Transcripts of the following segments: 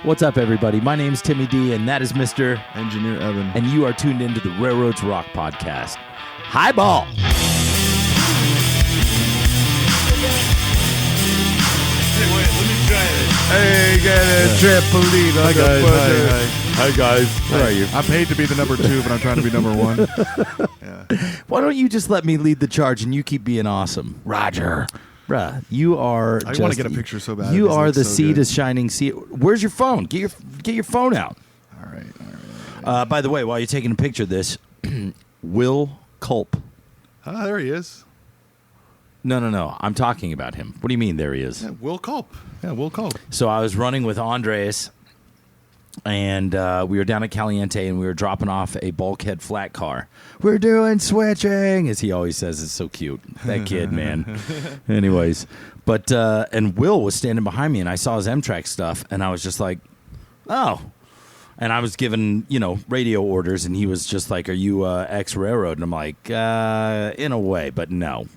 What's up, everybody? My name's Timmy D, and that is Mr. Engineer Evan. And you are tuned into the Railroads Rock podcast. Highball! Hey, wait, let me try it. Hey, get it, trampoline. Hi, guys. Hi, guys. Where are you? I'm paid to be the number 2, but I'm trying to be number 1. Why don't you just let me lead the charge and you keep being awesome? Roger. Bruh, you are I want to get a picture so bad. You are the so seed good. is shining seed. Where's your phone? Get your phone out. All right. By the way, while you're taking a picture of this, Will Culp. Ah, there he is. No. I'm talking about him. What do you mean there he is? Yeah, Will Culp. So I was running with Andres, and we were down at Caliente, and we were dropping off a bulkhead flat car. We're doing switching, as he always says. It's so cute. That kid, man. Anyways, but and Will was standing behind me, and I saw his M-Track stuff, and I was just like, oh. And I was given, radio orders, and he was just like, are you ex-railroad? And I'm like, in a way, but no.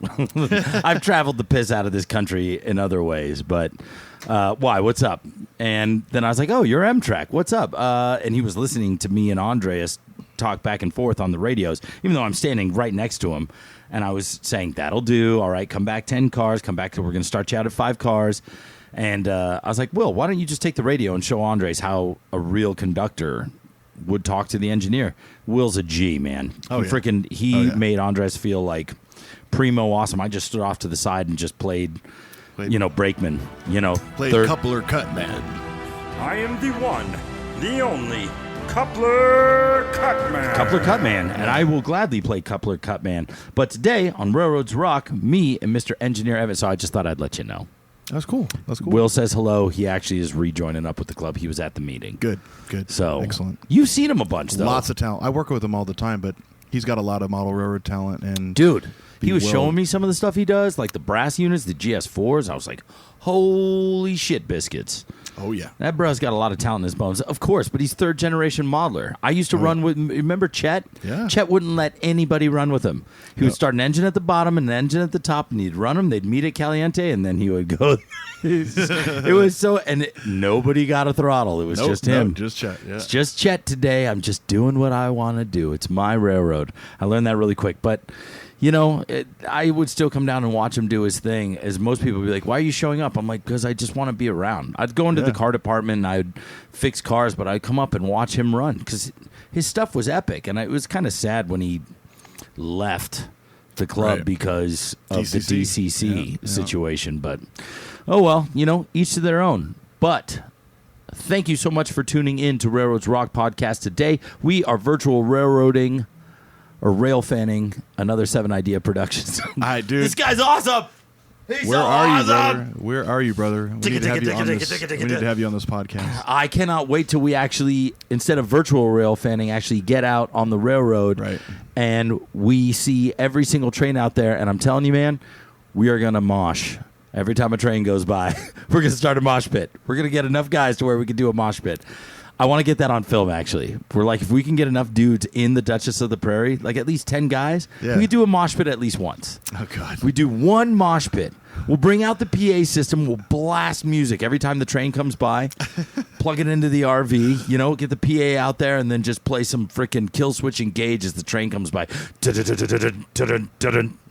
I've traveled the piss out of this country in other ways, but why? What's up? And then I was like, oh, you're M-Track. What's up? And he was listening to me and Andreas talk back and forth on the radios, even though I'm standing right next to him. And I was saying, that'll do. All right, come back 10 cars. Come back. We're going to start you out at 5 cars. And I was like, Will, why don't you just take the radio and show Andres how a real conductor would talk to the engineer? Will's a G, man. Oh, yeah. He made Andres feel like primo awesome. I just stood off to the side and just played brakeman. Played coupler cut man. I am the one, the only coupler cut man. Coupler cut man. And I will gladly play coupler cut man. But today on Railroads Rock, me and Mr. Engineer Evan, so I just thought I'd let you know. That's cool. Will says hello. He actually is rejoining up with the club. He was at the meeting. Good. So excellent. You've seen him a bunch, though. Lots of talent. I work with him all the time, but he's got a lot of model railroad talent. And dude, he was showing me some of the stuff he does, like the brass units, the GS4s. I was like, holy shit, biscuits. Oh, yeah. That bro's got a lot of talent in his bones. Of course, but he's third-generation modeler. I used to run with, remember Chet? Yeah. Chet wouldn't let anybody run with him. He would start an engine at the bottom and an engine at the top, and he'd run them. They'd meet at Caliente, and then he would go. It was so, and nobody got a throttle. It was just him. Just Chet, yeah. It's just Chet today. I'm just doing what I want to do. It's my railroad. I learned that really quick, but... I would still come down and watch him do his thing, as most people would be like, why are you showing up? I'm like, because I just want to be around. I'd go into the car department and I'd fix cars, but I'd come up and watch him run because his stuff was epic. And it was kind of sad when he left the club because of the DCC situation. But, oh well, each to their own. But... thank you so much for tuning in to Railroads Rock Podcast today. We are virtual railroading... or railfanning another 7 Idea Productions. Dude. This guy's awesome. He's Where so are you, awesome. brother? Where are you, brother? We need to have you on this. We need to have you on this podcast. I cannot wait till we actually, instead of virtual railfanning, actually get out on the railroad. Right. And we see every single train out there. And I'm telling you, man, we are going to mosh. Every time a train goes by, we're going to start a mosh pit. We're going to get enough guys to where we can do a mosh pit. I want to get that on film, actually. We're like, if we can get enough dudes in the Duchess of the Prairie, like at least 10 guys, we could do a mosh pit at least once. Oh, God. We do one mosh pit. We'll bring out the PA system. We'll blast music every time the train comes by. Plug it into the RV, get the PA out there, and then just play some freaking kill switch engage as the train comes by.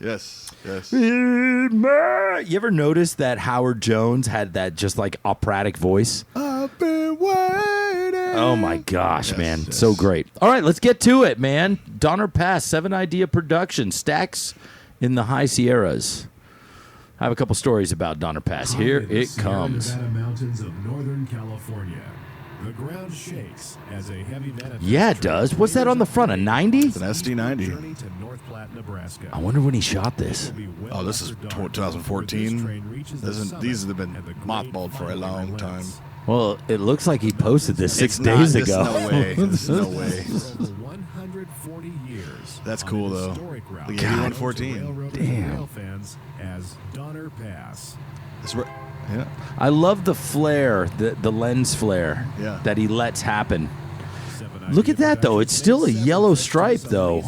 Yes. You ever notice that Howard Jones had that just like operatic voice? I've been waiting. Oh my gosh, man. Yes. So great. All right, let's get to it, man. Donner Pass, 7 Idea Production, stacks in the high Sierras. I have a couple stories about Donner Pass. Here it comes. Nevada mountains of Northern California. The ground shakes as a heavy yeah, it does. What's that on the front? A 90? It's an SD90. I wonder when he shot this. Oh, this is 2014. These have been mothballed for a long time. Well, it looks like he posted this 6 days ago. No way. There's no way. That's cool, though. The 8114. Damn. Yeah. I love the flare, the lens flare that he lets happen. Look at that, though. It's still a yellow stripe, though.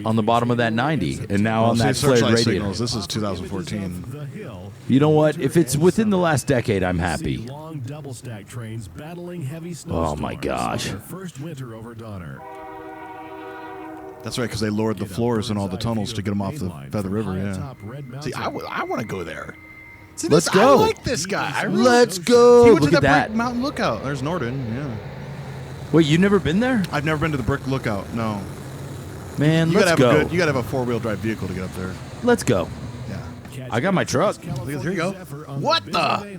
on the bottom of that 90, and now on that flared Searchlight radiator. signals. This is 2014. You know what? If it's within the last decade, I'm happy. Oh my gosh! First winter over Donner. That's right, because they lowered the floors in all the tunnels to get them off the Feather River. Yeah. See, I want to go there. See, Let's I go. like this guy. I really, Let's go. He went Look to at that that. Brick Mountain Lookout. There's Norden. Yeah. Wait, you've never been there? I've never been to the Brick Lookout. No. Man, You let's gotta have go. you gotta have a 4-wheel drive vehicle to get up there. Let's go. Yeah. I got my truck. Here you go. What the?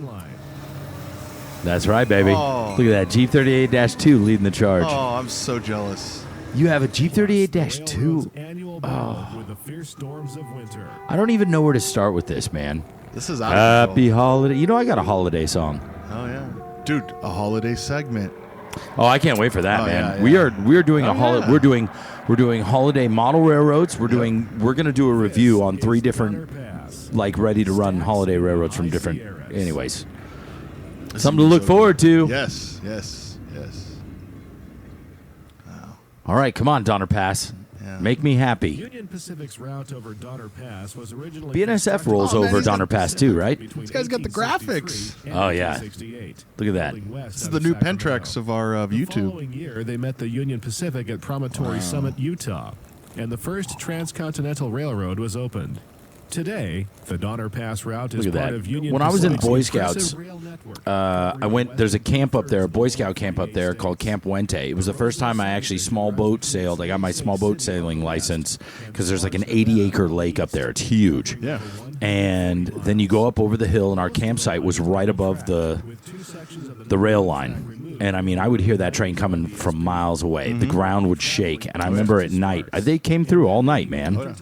That's right, baby. Oh. Look at that Jeep 38-2 leading the charge. Oh, I'm so jealous. You have a Jeep 38-2. With the fierce storms of winter. I don't even know where to start with this, man. This is out of Happy control. holiday. You know, I got a holiday song. Oh yeah, dude, a holiday segment. Oh, I can't wait for that, Oh, man. yeah, We are doing Oh, a holiday. yeah. We're doing holiday model railroads. We're going to do a review on 3 different like ready to run holiday railroads from different. Anyways, something to look forward to. Yes. All right, come on, Donner Pass. Yeah. Make me happy. Union Pacific's route over Donner Pass was originally BNSF rolls Oh, man, over he's got Donner Pass too, right? This guy's got the graphics. Oh, yeah. Look at that. This is the new Pentrex of our The YouTube. following year, they met the Union Pacific at Promontory Summit, Utah, and the first transcontinental railroad was opened. Today, the Donner Pass route is Look at part that. of Union When I was in Pacific's Boy impressive Scouts, rail network. I went. There's a camp up there, a Boy Scout camp up there called Camp Wente. It was the first time I actually small boat sailed. I got my small boat sailing license because there's like an 80-acre lake up there. It's huge. Yeah. And then you go up over the hill, and our campsite was right above the rail line. And I mean, I would hear that train coming from miles away. The ground would shake, and I remember at night they came through all night, man.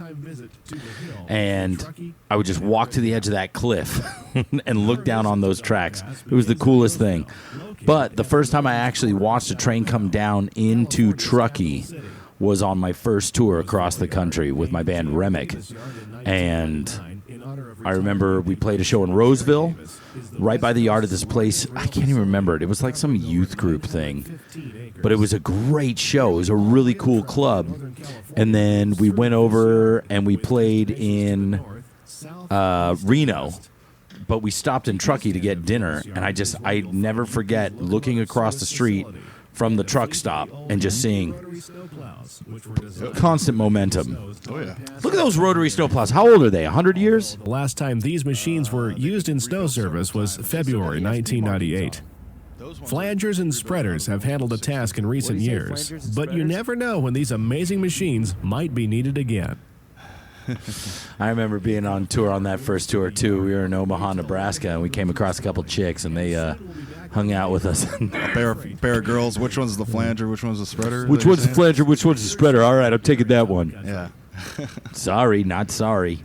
And I would just walk to the edge of that cliff and look down on those tracks. It was the coolest thing. But the first time I actually watched a train come down into Truckee was on my first tour across the country with my band Remick. And I remember we played a show in Roseville, right by the yard of this place. I can't even remember it. It was like some youth group thing. But it was a great show. It was a really cool club. And then we went over and we played in Reno. But we stopped in Truckee to get dinner. And I never forget looking across the street from the truck stop and just seeing constant momentum. Oh yeah. Look at those rotary snowplows. How old are they? 100 years? The last time these machines were used in snow service was February 1998. Flangers and spreaders have handled the task in recent years, but you never know when these amazing machines might be needed again. I remember being on tour on that first tour, too. We were in Omaha, Nebraska, and we came across a couple chicks, and they hung out with us. Pair of girls. Which one's the flanger? Which one's the spreader? Which one's the flanger? Which one's the spreader? All right, I'm taking that one. Yeah. Sorry, not sorry.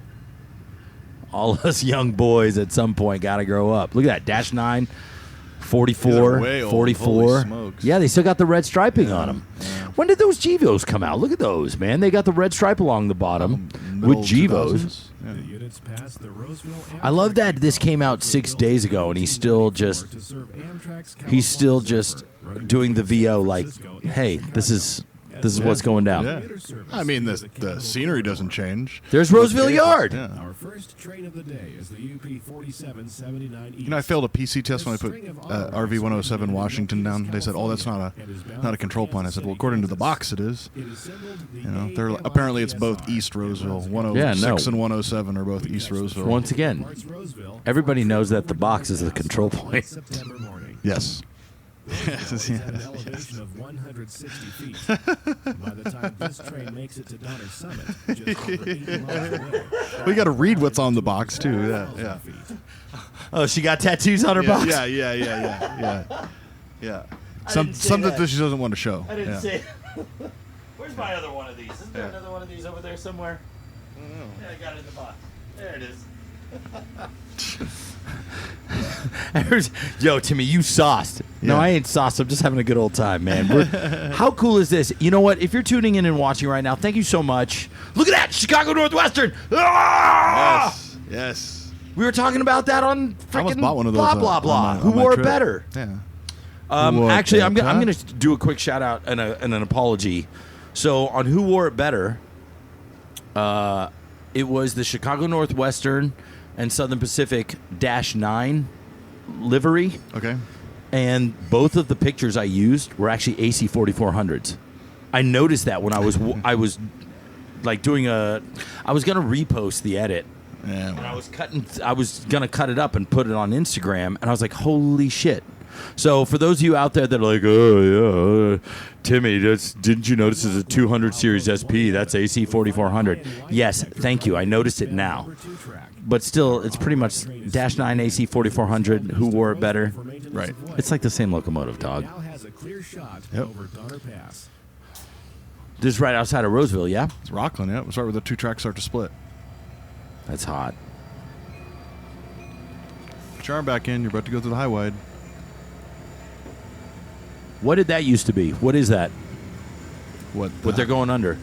All us young boys at some point got to grow up. Look at that. Dash 9, 44, These are way old. 44. Holy smokes. Yeah, they still got the red striping on them. Yeah. When did those Gevos come out? Look at those, man. They got the red stripe along the bottom Middle with Gevos. 2000s. Yeah. The units passed the Roseville I love that this came out 6 days ago, and he's still just doing the VO like, hey, this is what's going down. Yeah. I mean, the scenery doesn't change. There's Roseville Yard. Yeah. Our first train of the day is the UP 4779 East. You know, I failed a PC test when I put RV 107 Washington down. They said, "Oh, that's not a control point." I said, "Well, according to the box, it is." You know, apparently it's both East Roseville. 106 and 107 are both East Roseville. Once again, everybody knows that the box is the control point. September morning. Yes. Yes, Yes, an yes. elevation of 160 feet. By the time this train makes it to Donner Summit, just over 80 miles away, We got to read what's on the box too. Yeah, yeah. Oh, she got tattoos on her box? Yeah. I Some didn't say something that. that she doesn't want to show. I didn't Yeah. say. Where's my other one of these? Isn't there Yeah. another one of these over there somewhere? Yeah, I got it in the box. There it is. Yo, Timmy, you sauced. No, Yeah. I ain't sauced. I'm just having a good old time, man. How cool is this? You know what? If you're tuning in and watching right now, thank you so much. Look at that, Chicago Northwestern. Ah! Yes. We were talking about that on I almost freaking bought one of those. blah blah blah. on Who my wore it trip. better? Yeah. Who wore it Actually, I'm better? going to do a quick shout out and an apology. So on Who Wore It Better, It was the Chicago Northwestern and Southern Pacific -9 livery. Okay. And both of the pictures I used were actually AC 4400s. I noticed that when I was like doing I was gonna repost the edit. Yeah. And I was gonna cut it up and put it on Instagram, and I was like, holy shit. So for those of you out there that are like, oh yeah, Timmy, didn't you notice it's a 200 series SP? That's AC 4400. Yes, thank you. I noticed it now. But still, it's pretty much -9 AC 4400. Who wore it better? Right. It's like the same locomotive, dog. Now has a clear shot Yep. over Donner Pass. This is right outside of Roseville, yeah? It's Rockland, yeah. It's right where the 2 tracks start to split. That's hot. Put your arm back in. You're about to go through the high wide. What did that used to be? What is that? What They're going under?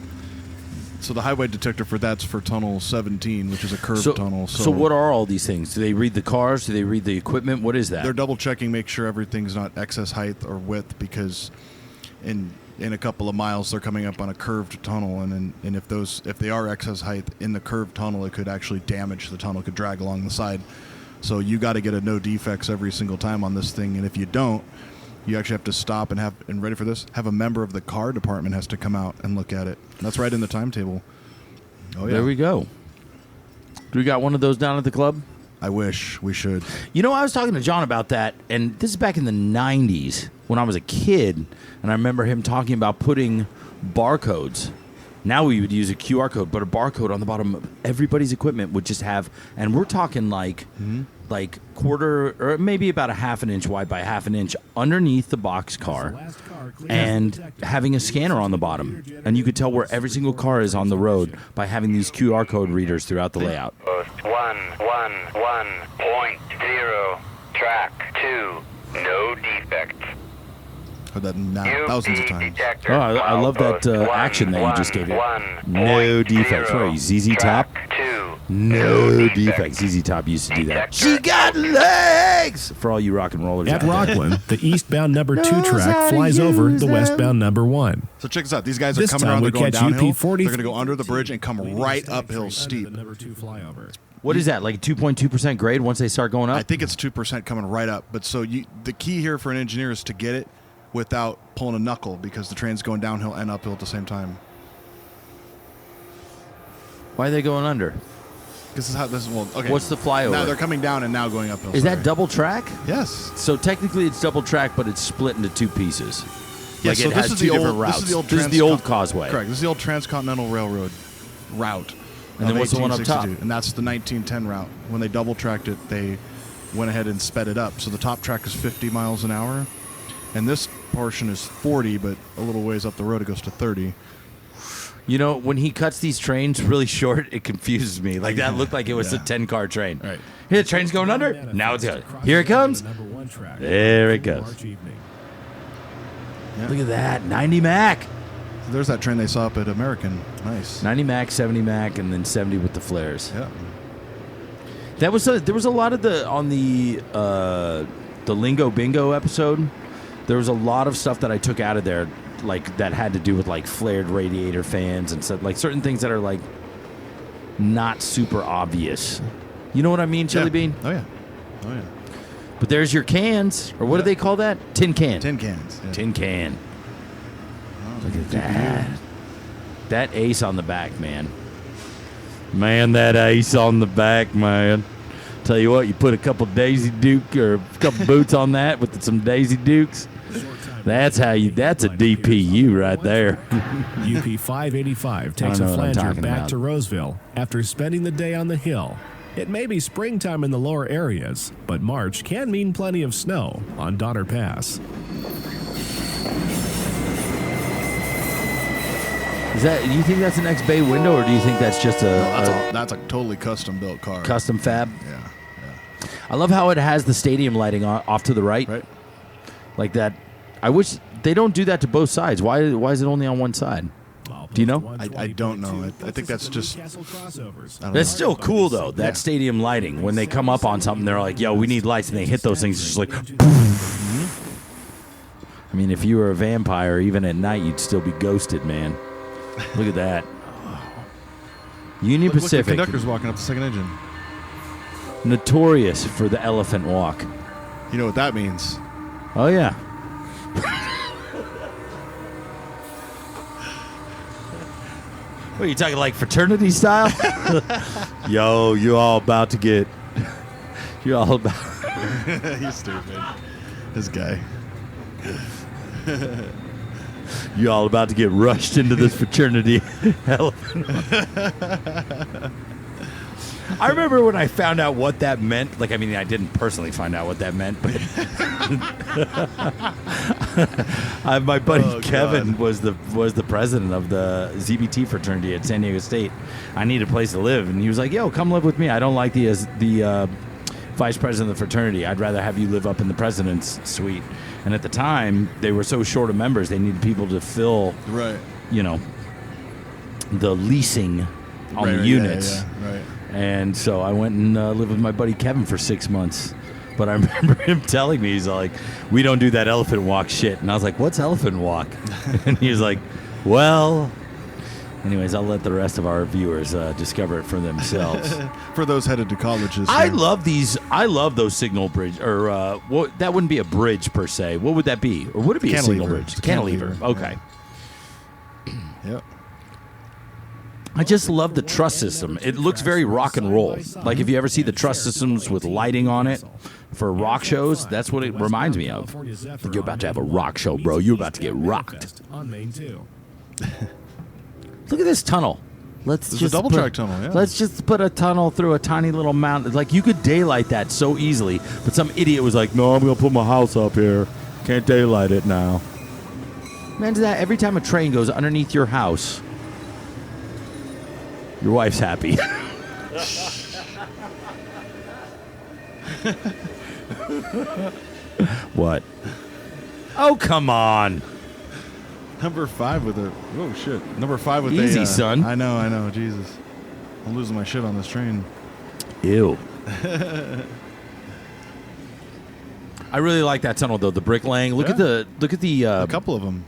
So the high wide detector for that's for tunnel 17, which is a curved tunnel. So what are all these things? Do they read the cars? Do they read the equipment? What is that? They're double checking, make sure everything's not excess height or width, because in a couple of miles they're coming up on a curved tunnel, and if they are excess height in the curved tunnel, it could actually damage the tunnel, could drag along the side. So you got to get a no defects every single time on this thing, and if you don't, you actually have to stop and ready for this, have a member of the car department has to come out and look at it. That's right in the timetable. Oh yeah. There we go. Do we got one of those down at the club? I wish we should. You know, I was talking to John about that, and this is back in the 90s when I was a kid, and I remember him talking about putting barcodes. Now we would use a QR code, but a barcode on the bottom of everybody's equipment would just have, and we're talking like quarter or maybe about a half an inch wide by half an inch underneath the box car, and having a scanner on the bottom, and you could tell where every single car is on the road by having these QR code readers throughout the layout. Post 111.0, track 2, no defects. Heard that thousands of times. Oh, I love that action that you just gave it. No defects. Right, ZZ Top? No defects. ZZ Top used to do that. She got legs! For all you rock and rollers At out there. Rockland, the eastbound number 2 Knows how track to flies over use the them. westbound number 1. So check this out. These guys are This coming time around. we They're going catch downhill. UP40. They're going to go under the bridge and come right uphill steep. The number 2 flyover. What is that, like a 2.2% grade once they start going up? I think it's 2% coming right up. But so the key here for an engineer is to get it without pulling a knuckle, because the train's going downhill and uphill at the same time. Why are they going under? This is how this is. Well, okay. What's the flyover? Now they're coming down and now going uphill. Is sorry. that double track? Yes. So technically it's double track, but it's split into 2 pieces. Yeah, Like so it this has is 2 the different old. routes. This is the old causeway. Correct. This is the old Transcontinental Railroad route. And then of what's the one up top? 1862. And that's the 1910 route. When they double tracked it, they went ahead and sped it up. So the top track is 50 miles an hour, and this portion is 40, but a little ways up the road it goes to 30. You know, when he cuts these trains really short, it confuses me. Like that looked like it was a 10-car train. Right. Here, the train's going under. Now it's going. Here it comes. There it goes. Yeah. Look at that. 90 Mac. There's that train they saw up at American. Nice. 90 Mac, 70 Mac, and then 70 with the flares. Yeah. That was there was a lot of on the Lingo Bingo episode. There was a lot of stuff that I took out of there, like that had to do with like flared radiator fans and stuff, like certain things that are like not super obvious. You know what I mean, Chili Bean? Oh yeah. Oh yeah. But there's your cans, or what do they call that? Tin can. Tin cans. Yeah. Tin can. Oh, Look at that. That ace on the back, man. Man, that ace on the back, man. Tell you what, you put a couple Daisy Duke or a couple boots on that with some Daisy Dukes. That's a DPU right there. UP 585 takes I a know what I'm flanger talking back about. to Roseville after spending the day on the hill. It may be springtime in the lower areas, but March can mean plenty of snow on Donner Pass. Do you think that's an X-Bay window, or do you think that's just That's a totally custom built car. custom fab? Yeah. I love how it has the stadium lighting off to the right. Right. Like that. I wish they don't do that to both sides. Why is it only on one side? Do you know? I don't know. I think that's just. I don't That's know. still cool, though, that Yeah. stadium lighting. When they come up on something, they're like, yo, we need lights, and they hit those things, it's just like, I mean, if you were a vampire, even at night, you'd still be ghosted, man. Look at that. Union Look, Pacific, the conductor's walking up the second engine. notorious for the elephant walk. You know what that means? Oh, yeah. What, are you talking like fraternity style? Yo, you all about to get... You all about... He's stupid. This guy. You all about to get rushed into this fraternity elephant. I remember when I found out what that meant. Like, I mean, I didn't personally find out what that meant, but my buddy Kevin was the president of the ZBT fraternity at San Diego State. I need a place to live, and he was like, "Yo, come live with me. I don't like the vice president of the fraternity. I'd rather have you live up in the president's suite." And at the time, they were so short of members, they needed people to fill, the leasing on the units. Right. And so I went and lived with my buddy Kevin for 6 months. But I remember him telling me, he's like, "We don't do that elephant walk shit." And I was like, "What's elephant walk?" And he was like, "Well..." Anyways, I'll let the rest of our viewers discover it for themselves. For those headed to colleges. I love these. I love those signal bridge, or that wouldn't be a bridge per se. What would that be? Or would it be a signal bridge? Cantilever. Okay. Yep. I just love the truss system. It looks very rock and roll. Like if you ever see the truss systems with lighting on it for rock shows, that's what it reminds me of. Like you're about to have a rock show, bro. You're about to get rocked. Look at this tunnel. It's a double track tunnel, yeah. Let's just put a tunnel through a tiny little mountain. Like, you could daylight that so easily, but some idiot was like, "No, I'm going to put my house up here. Can't daylight it now." Imagine that every time a train goes underneath your house, your wife's happy. What? Oh, come on. Number 5 with a... Oh, shit. Number 5 with Easy, son. I know. Jesus. I'm losing my shit on this train. Ew. I really like that tunnel, though. The bricklaying. Look at the... a couple of them.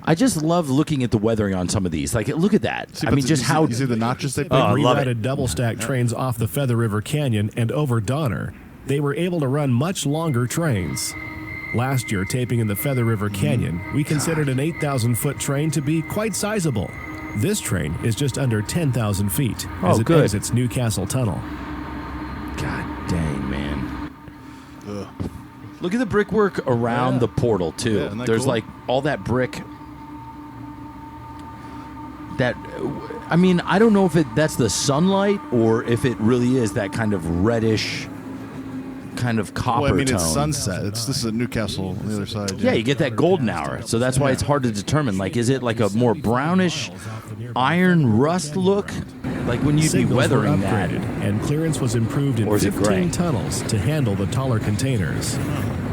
I just love looking at the weathering on some of these. Like, look at that. See, I mean, just how... You see the notches they put? Oh, I love it. Rerouted double-stack trains off the Feather River Canyon and over Donner. They were able to run much longer trains. Last year, taping in the Feather River Canyon, we considered an 8,000-foot train to be quite sizable. This train is just under 10,000 feet as it exits Newcastle Tunnel. God dang, man. Ugh. Look at the brickwork around the portal, too. Yeah, There's, cool? like, all that brick. That, I mean, I don't know if that's the sunlight or if it really is that kind of reddish kind of copper Well, I mean, tone. it's sunset. This is at Newcastle on the other side. Yeah, you get that golden hour. So that's why it's hard to determine. Like, is it like a more brownish iron rust look? Like when you'd be Signals weathering were that. upgraded, and clearance was improved in Or is it gray? 15 tunnels to handle the taller containers.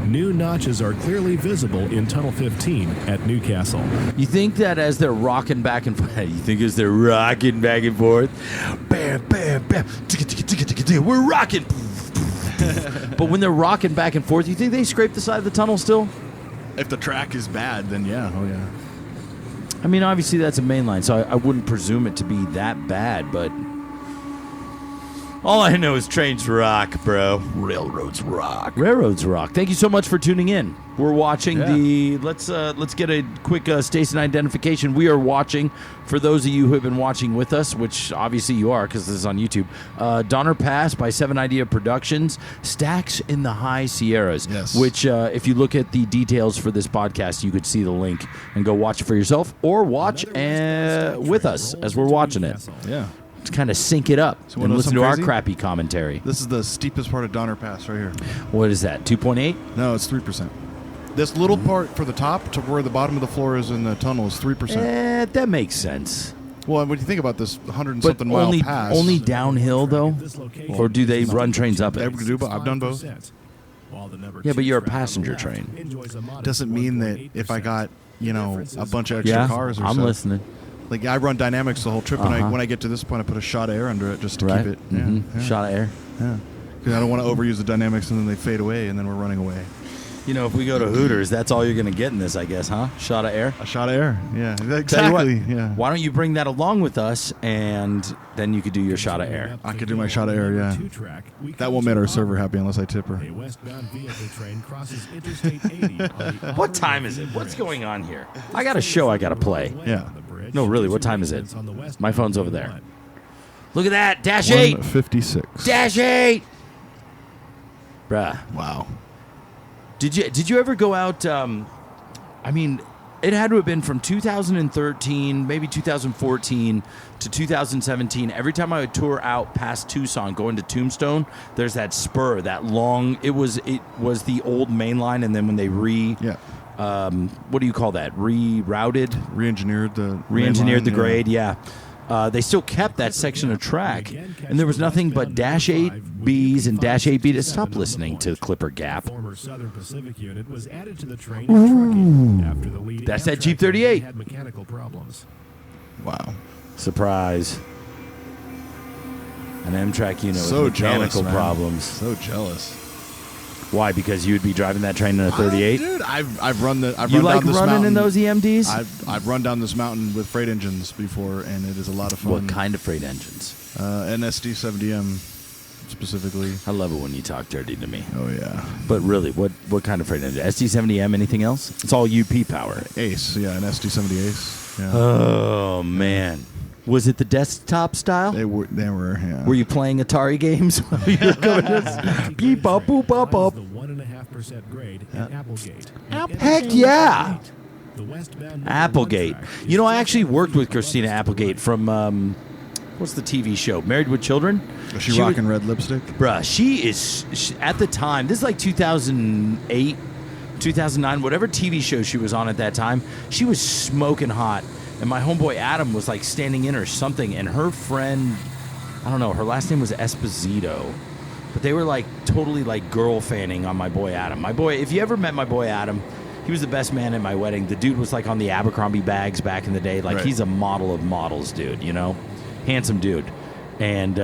New notches are clearly visible in Tunnel 15 at Newcastle. You think that as they're rocking back and forth, bam, bam, bam, we're rocking. But when they're rocking back and forth, you think they scrape the side of the tunnel still? If the track is bad, then yeah. Oh, yeah. I mean, obviously that's a main line, so I wouldn't presume it to be that bad, but all I know is trains rock, bro. Railroads rock. Railroads rock. Thank you so much for tuning in. We're watching the... Let's get a quick station identification. We are watching, for those of you who have been watching with us, which obviously you are because this is on YouTube, Donner Pass by 7 Idea Productions, Stacks in the High Sierras, which if you look at the details for this podcast, you could see the link and go watch it for yourself or watch with us as we're watching it. Yeah. To kind of sync it up and listen to our crappy commentary. This is the steepest part of Donner Pass right here. What is that, 2.8? No, it's 3%. This little part for the top to where the bottom of the floor is in the tunnel is 3%. That makes sense. Well, when you think about this 100-something mile pass... only downhill, though? Or do they run trains up it? I've done both. Yeah, but you're a passenger train. Doesn't mean that if I got, a bunch of extra cars or I'm stuff. listening. Like, I run dynamics the whole trip, and when I get to this point, I put a shot of air under it just to keep it. Mm-hmm. Yeah. Shot of air. Yeah. Because I don't want to overuse the dynamics, and then they fade away, and then we're running away. You know, if we go to Hooters, that's all you're going to get in this, I guess, huh? Shot of air? A shot of air. Yeah, Tell you exactly. what, Yeah. why don't you bring that along with us, and then you could do your shot of air. I could do my shot of air, yeah. That won't make our server happy unless I tip her. A westbound vehicle train crosses Interstate 80 on the What time is it? What's going on here? I got a show I got to play. Yeah. No, really, what time is it? My phone's over there. Look at that. Dash 8. 156. Dash 8. Bruh. Wow. Did you ever go out? I mean, it had to have been from 2013, maybe 2014 to 2017. Every time I would tour out past Tucson, going to Tombstone, there's that spur, that long. It was the old main line, and then when they what do you call that? Rerouted, Re-engineered the grade. Yeah. They still kept that section of track, and there was nothing but Dash 8Bs and Dash 8B. Stop listening to Clipper Gap. former Southern Pacific unit was added to the train and trucking after the lead. That's that Amtrak Jeep 38. had mechanical problems. Wow. Surprise. An Amtrak unit So with mechanical jealous, man. problems. So jealous. Why? Because you would be driving that train in a 38? Dude, I've run You down like this running mountain. in those EMDs? I've run down this mountain with freight engines before, and it is a lot of fun. What kind of freight engines? An SD70M specifically. I love it when you talk dirty to me. Oh yeah. But really, what kind of freight engine? SD70M, anything else? It's all UP power. Ace, yeah, an SD70 Ace. Yeah. Oh, man. Was it the desktop style? They were, yeah. Were you playing Atari games while you were going to beep up, boop up, up? The 1.5% grade at Applegate. Heck yeah! The westbound Applegate. track You know, I actually worked with Christina Applegate from, what's the TV show? Married with Children? Was she rocking red lipstick? Bruh, she, at the time, this is like 2008, 2009, whatever TV show she was on at that time, she was smoking hot. And my homeboy Adam was like standing in or something, and her friend, I don't know, her last name was Esposito. But they were like totally like girl fanning on my boy Adam. My boy, if you ever met my boy Adam, he was the best man at my wedding. The dude was like on the Abercrombie bags back in the day. Like, Right. he's a model of models, dude, you know? Handsome dude. And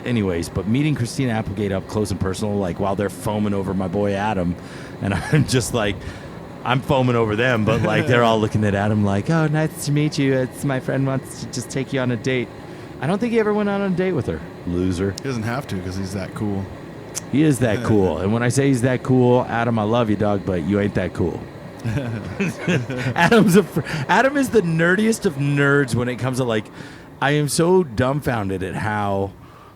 anyways, but meeting Christina Applegate up close and personal, like while they're foaming over my boy Adam, and I'm just like, I'm foaming over them, but like they're all looking at Adam like, oh, nice to meet you. It's my friend wants to just take you on a date. I don't think he ever went on a date with her. Loser. He doesn't have to because he's that cool. He is that cool. And when I say he's that cool, Adam, I love you, dog, but you ain't that cool. Adam is the nerdiest of nerds when it comes to like, I am so dumbfounded at how,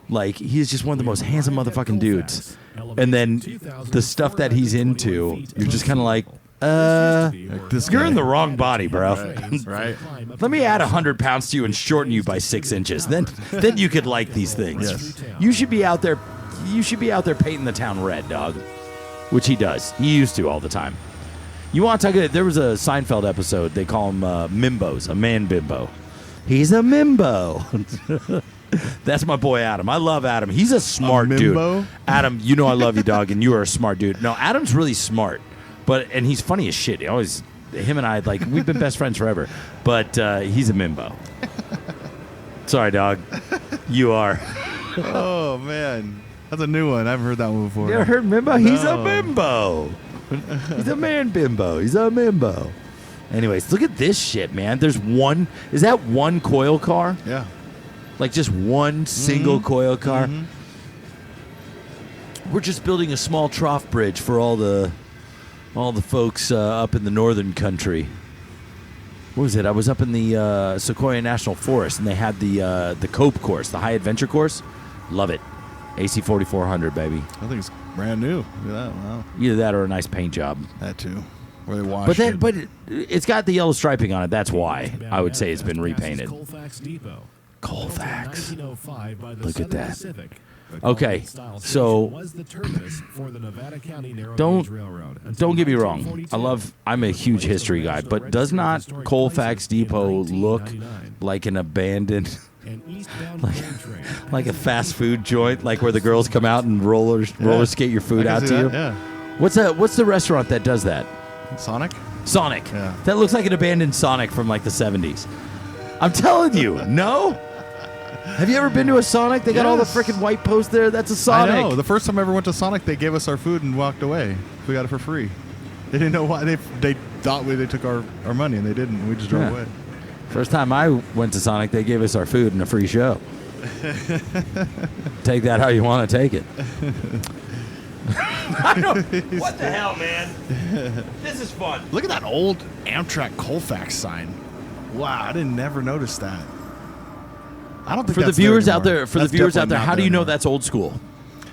like, he's just one of the most handsome motherfucking dudes. And then the stuff that he's into, you're just kind of like, Like this you're guy. in the wrong body, bro. Right. Let me add 100 pounds to you and shorten you by 6 inches. Then you could like these things. Yes. You should be out there. You should be out there painting the town red, dog. Which he does. He used to all the time. You want to talk? There was a Seinfeld episode. They call him Mimbos, a man bimbo. He's a mimbo. That's my boy Adam. I love Adam. He's a smart mimbo? dude. Adam, you know I love you, dog, and you are a smart dude. No, Adam's really smart, and he's funny as shit. Him and I, like, we've been best friends forever. But he's a mimbo. Sorry, dog. You are. Oh man, that's a new one. I haven't heard that one before. You ever heard Mimbo? He's a No. Mimbo. He's a man bimbo. He's a Mimbo. Anyways, look at this shit, man. There's one. Is that one coil car? Yeah. Like just one single coil car? We're just building a small trough bridge for all the folks up in the northern country. What was it? I was up in the Sequoia National Forest, and they had the COPE course, the High Adventure course. Love it. AC 4400, baby. I think it's brand new. Look at that. Wow. Either that or a nice paint job. That too. Where they washed But it. it's got the yellow striping on it. That's why I would say it's been Passes repainted. Colfax Depot. Colfax. Built in 1905 by the Look at Southern that. Pacific. The Okay, Colfax style so station was the terminus for the Nevada County Narrow don't Gauge Railroad until don't get me wrong. 1942. I'm a huge history guy, but does not Colfax Depot look like an abandoned, An eastbound grain train like a fast food joint, like where the girls come out and roller skate your food I can out see to you? that, Yeah. What's the restaurant that does that? Sonic. Sonic. Yeah. That looks like an abandoned Sonic from like the 70s. I'm telling you, no? Have you ever been to a Sonic? They got all the Yes. freaking white posts there. That's a Sonic. I know. The first time I ever went to Sonic, they gave us our food and walked away. We got it for free. They didn't know why. They thought they took our money, and they didn't. We just drove away. First time I went to Sonic, they gave us our food and a free show. Take that how you want to take it. What the hell, man? This is fun. Look at that old Amtrak Colfax sign. Wow, I didn't never notice that. I don't think For the that's viewers there out there, anymore. how do you know anymore. that's old school?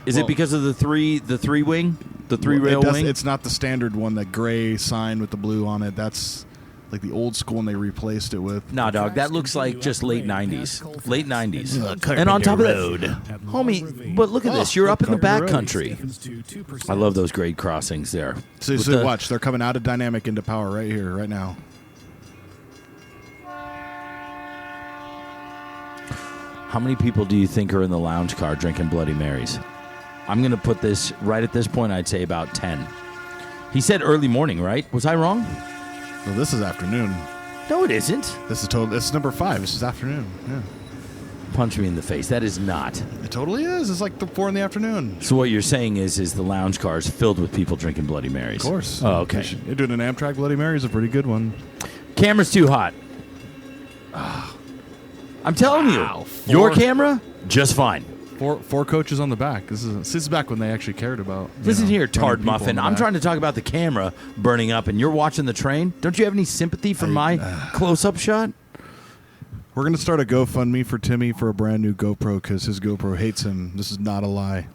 Is Well- it because of the three wing, the three rail wing? It's not the standard one, that gray sign with the blue on it. That's like the old school, and they replaced it with. Nah, dog, that looks like just late 90s. Late 90s. Carpenter And on top of that, Road. homie, but look at this. You're up in the Carpenter back Road. country. I love those grade crossings there. So With the- watch, they're coming out of dynamic into power right here, right now. How many people do you think are in the lounge car drinking Bloody Marys? I'm going to put this right at this point, I'd say about 10. He said early morning, right? Was I wrong? Well, this is afternoon. No, it isn't. This is number 5. This is afternoon. Yeah, Punch me in the face. That is not. it totally is. It's like 4 in the afternoon. So what you're saying is the lounge car is filled with people drinking Bloody Marys. Of course. Oh, okay. You're doing an Amtrak Bloody Mary is a pretty good one. Camera's too hot. I'm telling Wow, you, your 4 camera, just fine. 4 coaches on the back. This is back when they actually cared about. Listen here, running Tard people on Muffin. the I'm back. trying to talk about the camera burning up, and you're watching the train. Don't you have any sympathy for my close-up shot? We're gonna start a GoFundMe for Timmy for a brand new GoPro because his GoPro hates him. This is not a lie.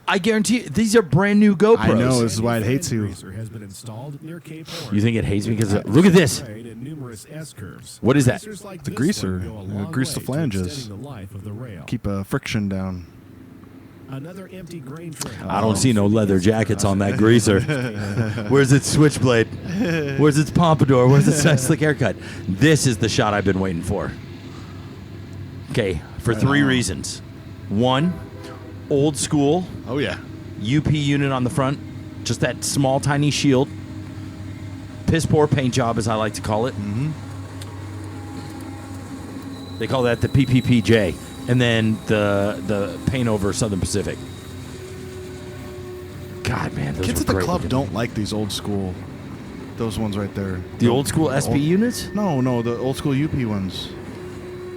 I guarantee you, these are brand new GoPros. I know, this is why it hates you. You think it hates me because look at this. What is that? The greaser. Grease the flanges. Keep friction down. Another empty grain train. I don't see no leather jackets on that greaser. Where's its switchblade? Where's its pompadour? Where's its nice slick haircut? This is the shot I've been waiting for. Okay, for 3 reasons. 1, old school Oh yeah. UP unit on the front, just that small, tiny shield. Piss poor paint job, as I like to call it. Mm-hmm. They call that the PPPJ. And then the paint over Southern Pacific. God, man, those Kids were at the great club looking. don't like these old school. Those ones right there. The old school SP units? No, the old school UP ones.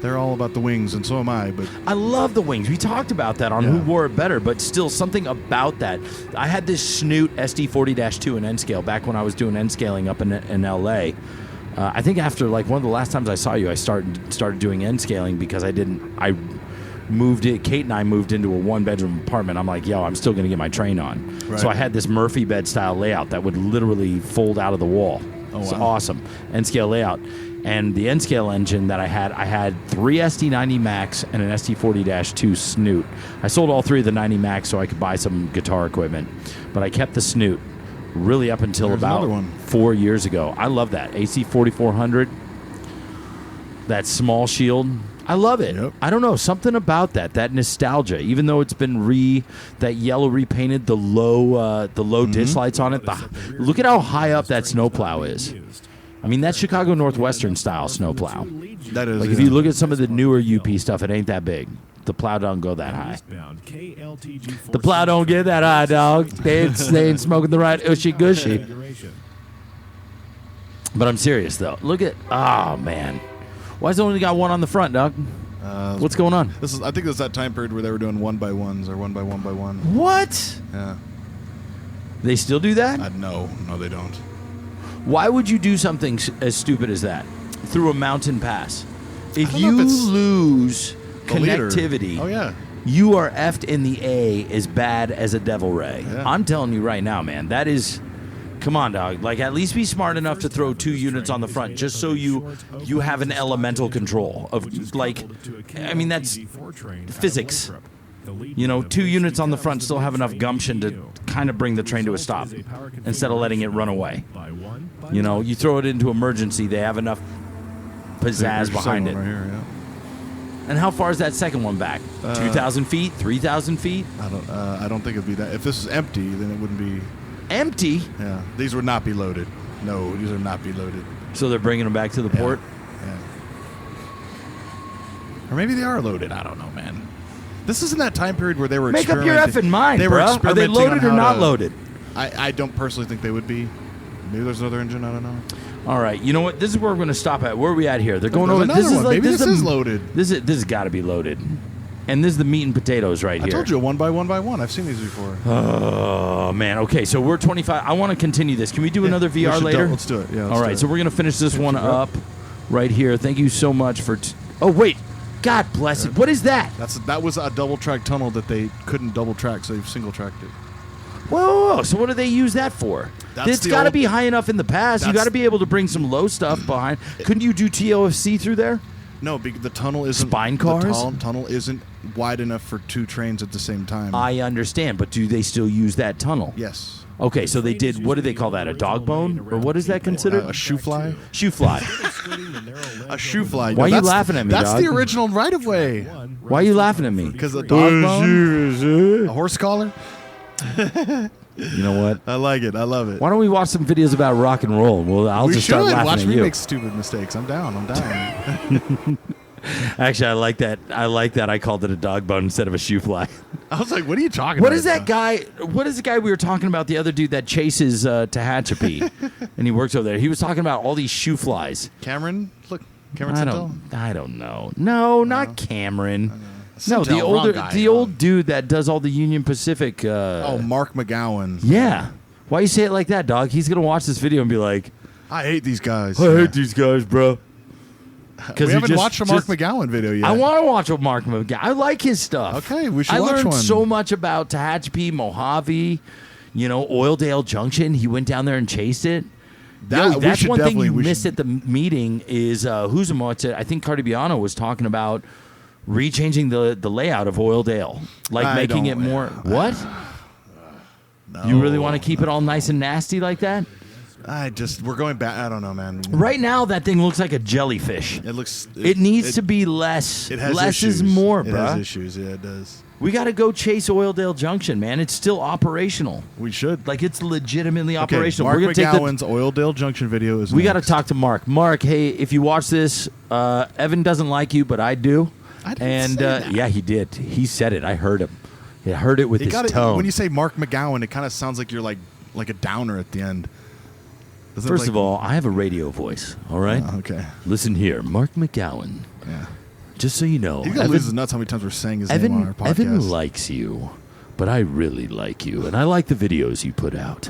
They're all about the wings, and so am I. But I love the wings. We talked about that on Yeah. Who Wore It Better, but still something about that. I had this Snoot SD40-2 in N-scale back when I was doing N-scaling up in L.A. I think after like one of the last times I saw you, I started doing N-scaling because Kate and I moved into a 1-bedroom apartment. I'm like, yo, I'm still going to get my train on. Right. So I had this Murphy bed style layout that would literally fold out of the wall. Oh, It's wow. awesome. N-scale layout. And the N-scale engine that I had 3 SD90 Max and an SD40-2 Snoot. I sold all 3 of the 90 Max so I could buy some guitar equipment. But I kept the Snoot really up until There's about another one. 4 years ago. I love that. AC 4400. That small shield. I love it. Yep. I don't know, something about that nostalgia. Even though it's been that yellow repainted, the low ditch lights on it. Look at how high up that snowplow is. I mean, that's Chicago Northwestern style snowplow. that is Like if you look at some of the newer UP stuff, it ain't that big. The plow don't go that high. The plow don't get that high, dog. They ain't smoking the right ushy gushy. But I'm serious though. Look at man. Why's it only got one on the front, dog? What's going on? I think it's that time period where they were doing 1x1s or 1x1x1. What? Yeah. They still do that? No, they don't. Why would you do something as stupid as that through a mountain pass? If don't know you if it's lose the leader. connectivity, Oh yeah. you are effed in the A as bad as a devil ray. Yeah. I'm telling you right now, man. That is, come on, dog. Like at least be smart enough to throw 2 units on the front, just so you have an elemental control of like. I mean that's physics. 2 units on the front still have enough gumption to kind of bring the train to a stop instead of letting it run away. You throw it into emergency, they have enough pizzazz There's behind it. someone right here, yeah. And how far is that second one back? 2,000 feet? 3,000 feet? I don't think it'd be that. If this is empty, then it wouldn't be. Empty? Yeah. These would not be loaded. No, these would not be loaded. So they're bringing them back to the port? Yeah. Or maybe they are loaded. I don't know, man. This isn't that time period where they were Make up your experimenting- effing mind, They were bro. Are they experimenting on loaded or how not to- loaded? I don't personally think they would be. Maybe there's another engine. I don't know. All right, you know what? This is where we're going to stop at. Where are we at here? They're going over. Another This is one. like Maybe this this is loaded. This has got to be loaded. And this is the meat and potatoes right here. I told you, one by one. I've seen these before. Oh, man. Okay, so we're 25. I want to continue this. Can we do another VR later? Let's do it. Yeah. All right, so we're going to finish this one up right here. Thank you so much for... oh, wait. God bless it. What is that? That was a double-track tunnel that they couldn't double-track, so they've single-tracked it. Whoa. So what do they use that for? It's got to be high enough in the past. You got to be able to bring some low stuff behind. Couldn't you do TOFC through there? No, the tunnel isn't... Spine cars? The tunnel isn't wide enough for 2 trains at the same time. I understand, but do they still use that tunnel? Yes. Okay, so they did, what do they call that, a dog bone? Or what is that considered? A shoe fly? Shoe fly. A shoe fly. Why are you laughing at me, That's dog? the original right-of-way. Why are you laughing at me? Because a dog bone? A horse collar? You know what? I like it. I love it. Why don't we watch some videos about rock and roll? Well, I'll just start laughing watch at me you. make stupid mistakes. I'm down. Actually, I like that. I called it a dog bone instead of a shoe fly. I was like, what are you talking What about? is that guy? What is the guy we were talking about? The other dude that chases Tehachapi, and he works over there. He was talking about all these shoe flies. Cameron? Look, Cameron I Centel? don't know. No, not Cameron. No, the Centel, wrong older, guy. the old dude that does all the Union Pacific. Mark McGowan. Yeah. Why you say it like that, dog? He's gonna watch this video and be like, I hate these guys. I hate these guys, bro. We haven't watched a Mark McGowan video yet. I want to watch a Mark McGowan. I like his stuff. Okay, we should I watch learned one. so much about Tehachapi, Mojave, Oildale Junction. He went down there and chased it. That's one thing you missed at the meeting is Huzamote. I think Cardibiano was talking about rechanging the layout of Oildale, like making it more. What? No. You really want to keep it all nice and nasty like that? We're going back. I don't know, man. Right now, that thing looks like a jellyfish. It needs to be less. It has less issues. is more, bro. It has issues. Yeah, it does. We got to go chase Oildale Junction, man. It's still operational. We should. Like, it's legitimately Okay, operational. Mark We're gonna McGowan's Oildale Junction video is We got to next. talk to Mark. Mark, hey, if you watch this, Evan doesn't like you, but I do. I didn't say that. Yeah, he did. He said it. I heard him. I heard it with his tone. When you say Mark McGowan, it kind of sounds like you're like a downer at the end. First of all, I have a radio voice, all right? Okay. Listen here, Mark McGowan. Yeah. Just so you know. He's going to lose his nuts how many times we're saying his name on our podcast. Evan likes you, but I really like you, and I like the videos you put out.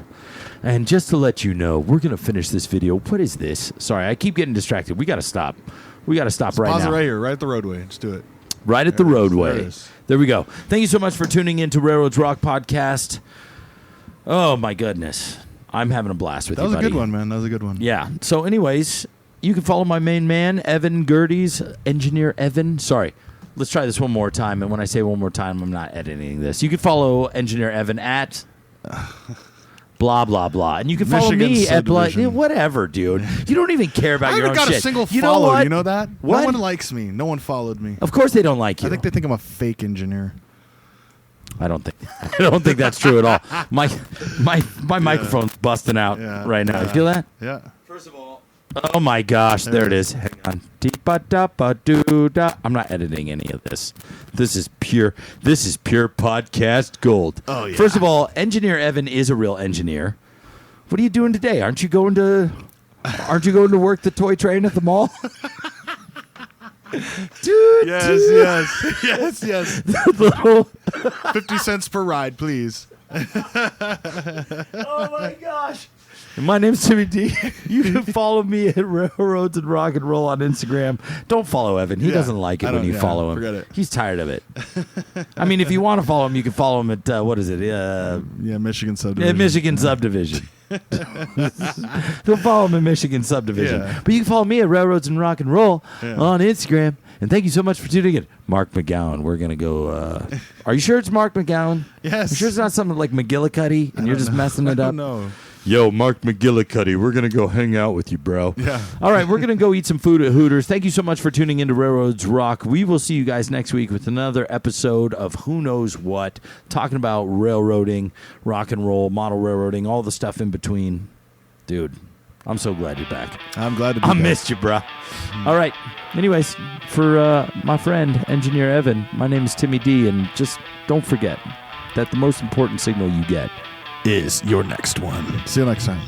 And just to let you know, we're going to finish this video. What is this? Sorry, I keep getting distracted. We got to stop. We got to stop right Pause now. it right here, right at the roadway. Just do it. Right at the roadway. There it is. There we go. Thank you so much for tuning in to Railroads Rock Podcast. Oh, my goodness. I'm having a blast with you, buddy. That was a good one, man. That was a good one. Yeah. So, anyways, you can follow my main man, Evan Gerdes, Engineer Evan. Sorry. Let's try this one more time. And when I say one more time, I'm not editing this. You can follow Engineer Evan at blah, blah, blah. And you can follow Michigan me at blah. subdivision. Whatever, dude. You don't even care about your own shit. I haven't got a single You know follow. what? You know that? What? No one likes me. No one followed me. Of course they don't like you. I think they think I'm a fake engineer. I don't think that's true at all. My microphone's busting out right now. You feel that? Yeah. First of all, oh my gosh, there it is. Hang on. Dee-ba-da-ba-doo-da. I'm not editing any of this. This is pure podcast gold. Oh, yeah. First of all, Engineer Evan is a real engineer. What are you doing today? Aren't you going to work the toy train at the mall? Dude, Yes. Little 50 cents per ride, please. Oh my gosh. My name's Timmy D. You can follow me at Railroads and Rock and Roll on Instagram. Don't follow Evan. He doesn't like it when you follow him. Forget it. He's tired of it. I mean, if you want to follow him, you can follow him at, what is it? Michigan Subdivision. Michigan Subdivision. Don't follow him in Michigan Subdivision. Yeah. But you can follow me at Railroads and Rock and Roll on Instagram. And thank you so much for tuning in. Mark McGowan. We're going to go. Are you sure it's Mark McGowan? Yes. You sure it's not something like McGillicuddy and you're just messing it up? No. Yo, Mark McGillicuddy, we're going to go hang out with you, bro. Yeah. All right, we're going to go eat some food at Hooters. Thank you so much for tuning into Railroads Rock. We will see you guys next week with another episode of Who Knows What, talking about railroading, rock and roll, model railroading, all the stuff in between. Dude, I'm so glad you're back. I'm glad to be I back. missed you, bro. All right. Anyways, for my friend, Engineer Evan, my name is Timmy D, and just don't forget that the most important signal you get is your next one. See you next time.